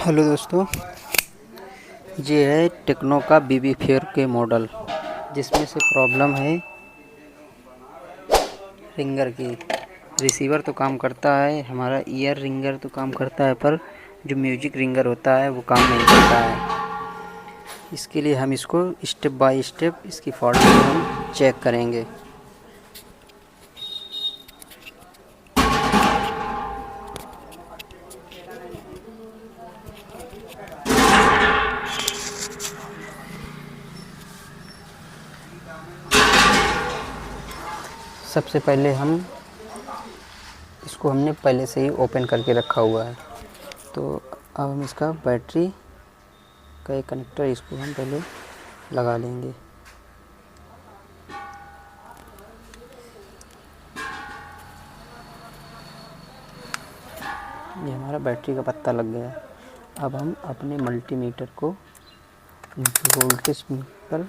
Hello दोस्तों, ये है टेक्नो का बीबी फेयर के मॉडल, जिसमें से प्रॉब्लम है रिंगर की। रिसीवर तो काम करता है, हमारा ईयर रिंगर तो काम करता है, पर जो म्यूजिक रिंगर होता है वो काम नहीं करता है। इसके लिए हम इसको स्टेप बाय स्टेप इसकी फॉल्ट को हम चेक करेंगे। सबसे पहले इसको हमने पहले से ही ओपन करके रखा हुआ है, तो अब हम इसका बैटरी का एक कनेक्टर इसको हम पहले लगा लेंगे। ये हमारा बैटरी का पत्ता लग गया। अब हम अपने मल्टीमीटर को वोल्टेज पर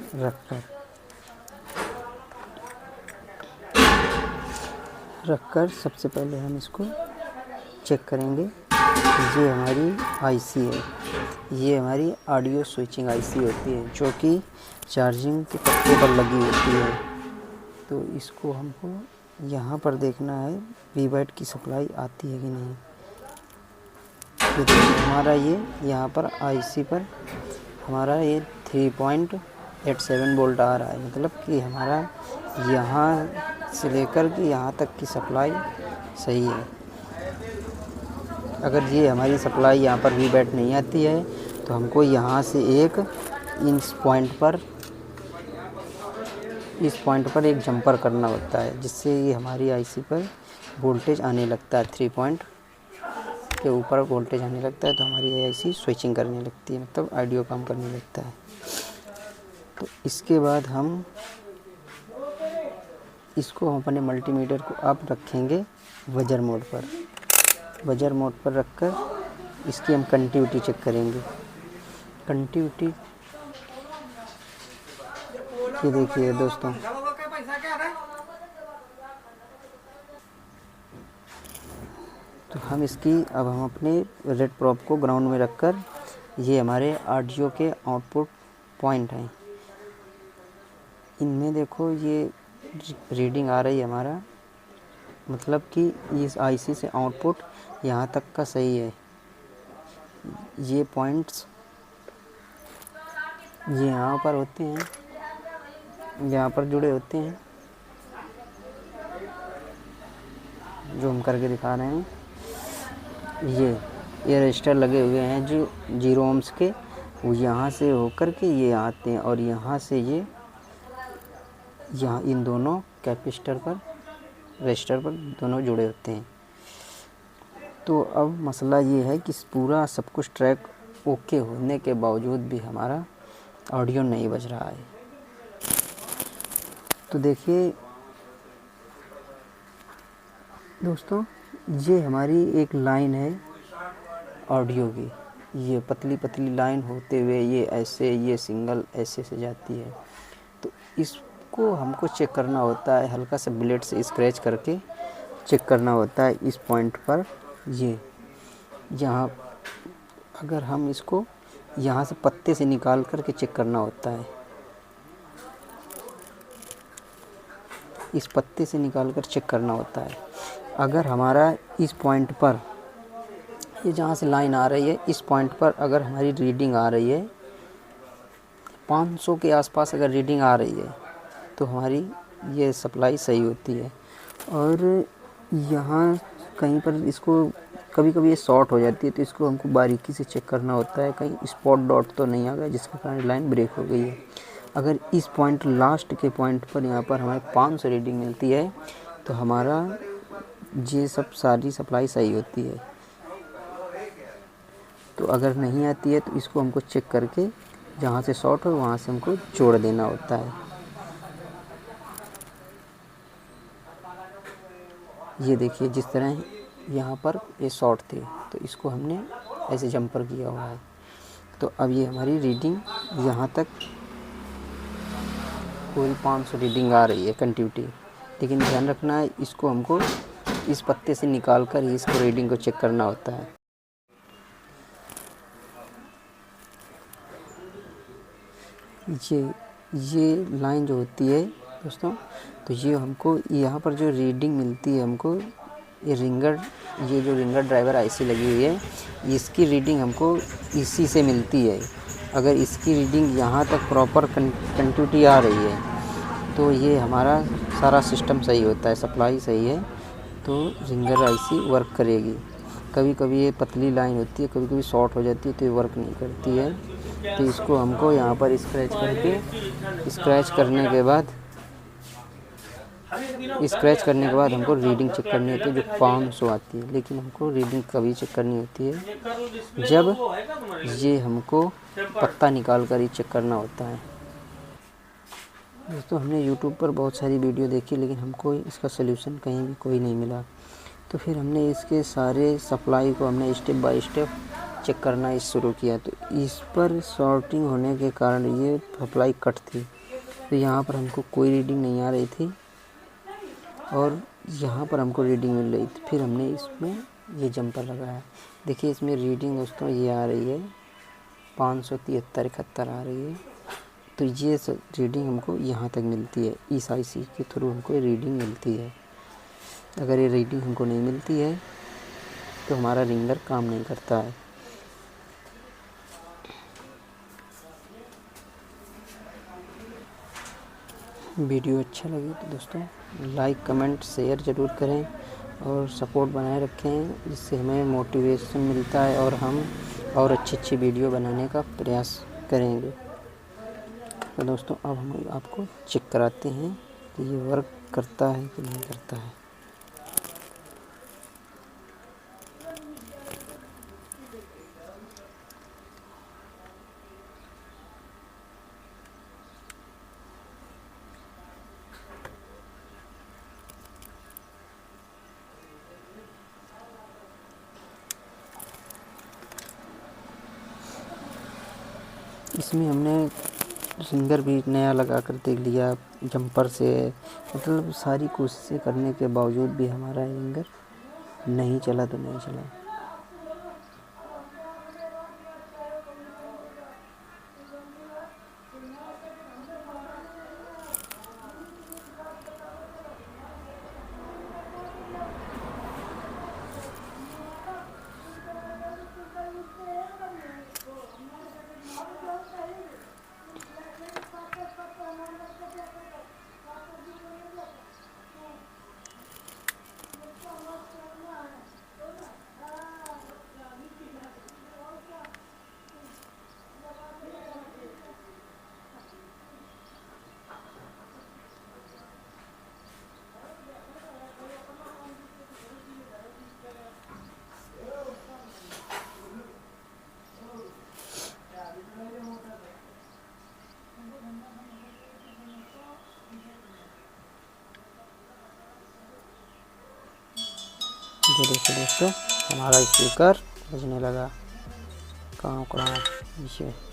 रखकर सबसे पहले हम इसको चेक करेंगे। ये हमारी आईसी है, ये हमारी ऑडियो स्विचिंग आईसी होती है, जो कि चार्जिंग के पत्ते पर लगी होती है। तो इसको हमको यहाँ पर देखना है वी बैट की सप्लाई आती है कि नहीं। तो हमारा ये यहाँ पर आईसी पर हमारा ये 3.87 वोल्ट आ रहा है, मतलब कि हमारा यहाँ से लेकर के यहाँ तक की सप्लाई सही है। अगर ये हमारी सप्लाई यहाँ पर वी बैट नहीं आती है तो हमको यहाँ से इस पॉइंट पर एक जंपर करना होता है, जिससे ये हमारी आईसी पर वोल्टेज आने लगता है। 3 पॉइंट के ऊपर वोल्टेज आने लगता है तो हमारी आईसी स्विचिंग करने लगती है, मतलब ऑडियो काम करने लगता है। तो इसके बाद हम अपने मल्टीमीटर को अब रखेंगे बजर मोड पर। बजर मोड पर रखकर इसकी हम कंटिन्यूटी चेक करेंगे। कंटिन्यूटी ये देखिए दोस्तों, तो हम अपने रेड प्रॉप को ग्राउंड में रखकर, ये हमारे ऑडियो के आउटपुट पॉइंट हैं, इनमें देखो ये रीडिंग आ रही है हमारा, मतलब कि इस आईसी से आउटपुट यहाँ तक का सही है। ये पॉइंट्स ये यहाँ पर होते हैं, यहाँ पर जुड़े होते हैं, जो हम करके दिखा रहे हैं। ये रजिस्टर लगे हुए हैं जो 0 ohms के, वो यहाँ से होकर के ये आते हैं और यहाँ से ये यहाँ इन दोनों कैपेसिटर पर रजिस्टर पर दोनों जुड़े होते हैं। तो अब मसला ये है कि पूरा सब कुछ ट्रैक ओके होने के बावजूद भी हमारा ऑडियो नहीं बज रहा है। तो देखिए दोस्तों, ये हमारी एक लाइन है ऑडियो की, ये पतली पतली लाइन होते हुए ये सिंगल ऐसे से जाती है। तो इसको हमको चेक करना होता है, हल्का सा ब्लेड से स्क्रैच करके चेक करना होता है इस पॉइंट पर। यहाँ अगर हम इसको यहाँ से पत्ते से निकाल करके चेक करना होता है, इस पत्ते से निकाल कर चेक करना होता है। अगर हमारा इस पॉइंट पर, ये जहाँ से लाइन आ रही है, इस पॉइंट पर अगर हमारी रीडिंग आ रही है 500 के आसपास, अगर रीडिंग आ रही है तो हमारी ये सप्लाई सही होती है। और यहाँ कहीं पर इसको कभी कभी ये शॉर्ट हो जाती है, तो इसको हमको बारीकी से चेक करना होता है, कहीं स्पॉट डॉट तो नहीं आ गया जिसके कारण लाइन ब्रेक हो गई है। अगर इस पॉइंट लास्ट के पॉइंट पर यहाँ पर हमें 500 रीडिंग मिलती है तो हमारा ये सब सारी सप्लाई सही होती है। तो अगर नहीं आती है तो इसको हमको चेक करके जहाँ से शॉर्ट हो वहाँ से हमको जोड़ देना होता है। ये देखिए, जिस तरह यहाँ पर ये शॉर्ट थे तो इसको हमने ऐसे जंपर किया हुआ है। तो अब ये हमारी रीडिंग यहाँ तक पूरी 500 रीडिंग आ रही है कंटिन्यूटी, लेकिन ध्यान रखना है इसको हमको इस पत्ते से निकाल कर ही इसको रीडिंग को चेक करना होता है। ये लाइन जो होती है दोस्तों, तो ये हमको यहाँ पर जो रीडिंग मिलती है हमको, ये जो रिंगर ड्राइवर आईसी लगी हुई है, इसकी रीडिंग हमको इसी से मिलती है। अगर इसकी रीडिंग यहाँ तक प्रॉपर कंटिन्यूटी आ रही है तो ये हमारा सारा सिस्टम सही होता है, सप्लाई सही है तो रिंगर आईसी वर्क करेगी। कभी कभी ये पतली लाइन होती है, कभी कभी शॉर्ट हो जाती है तो ये वर्क नहीं करती है। तो इसको हमको यहाँ पर स्क्रैच करने के बाद हमको रीडिंग चेक करनी होती है जो 500 आती है। लेकिन हमको रीडिंग कभी चेक करनी होती है जब ये हमको पत्ता निकाल कर ही चेक करना होता है। दोस्तों हमने YouTube पर बहुत सारी वीडियो देखी लेकिन हमको इसका सलूशन कहीं भी कोई नहीं मिला। तो फिर हमने इसके सारे सप्लाई को हमने स्टेप बाय स्टेप चेक करना शुरू किया। तो इस पर शॉर्टिंग होने के कारण ये सप्लाई कट थी, तो यहाँ पर हमको कोई रीडिंग नहीं आ रही थी और यहाँ पर हमको रीडिंग मिल रही थी। फिर हमने इसमें ये जंपर लगाया। देखिए इसमें रीडिंग दोस्तों ये आ रही है 573-71 आ रही है। तो ये रीडिंग हमको यहाँ तक मिलती है, इस आईसी के थ्रू हमको रीडिंग मिलती है। अगर ये रीडिंग हमको नहीं मिलती है तो हमारा रिंगर काम नहीं करता है। वीडियो अच्छा लगे तो दोस्तों लाइक कमेंट शेयर ज़रूर करें और सपोर्ट बनाए रखें, जिससे हमें मोटिवेशन मिलता है और हम और अच्छी वीडियो बनाने का प्रयास करेंगे। तो दोस्तों अब हम आपको चेक कराते हैं कि ये वर्क करता है कि नहीं करता है। इसमें हमने रिंगर भी नया लगा कर देख लिया जंपर से, मतलब सारी कोशिशें करने के बावजूद भी हमारा रिंगर नहीं चला तो नहीं चला। ये देखिए दोस्तों हमारा स्पीकर बजने लगा, काँव काँव।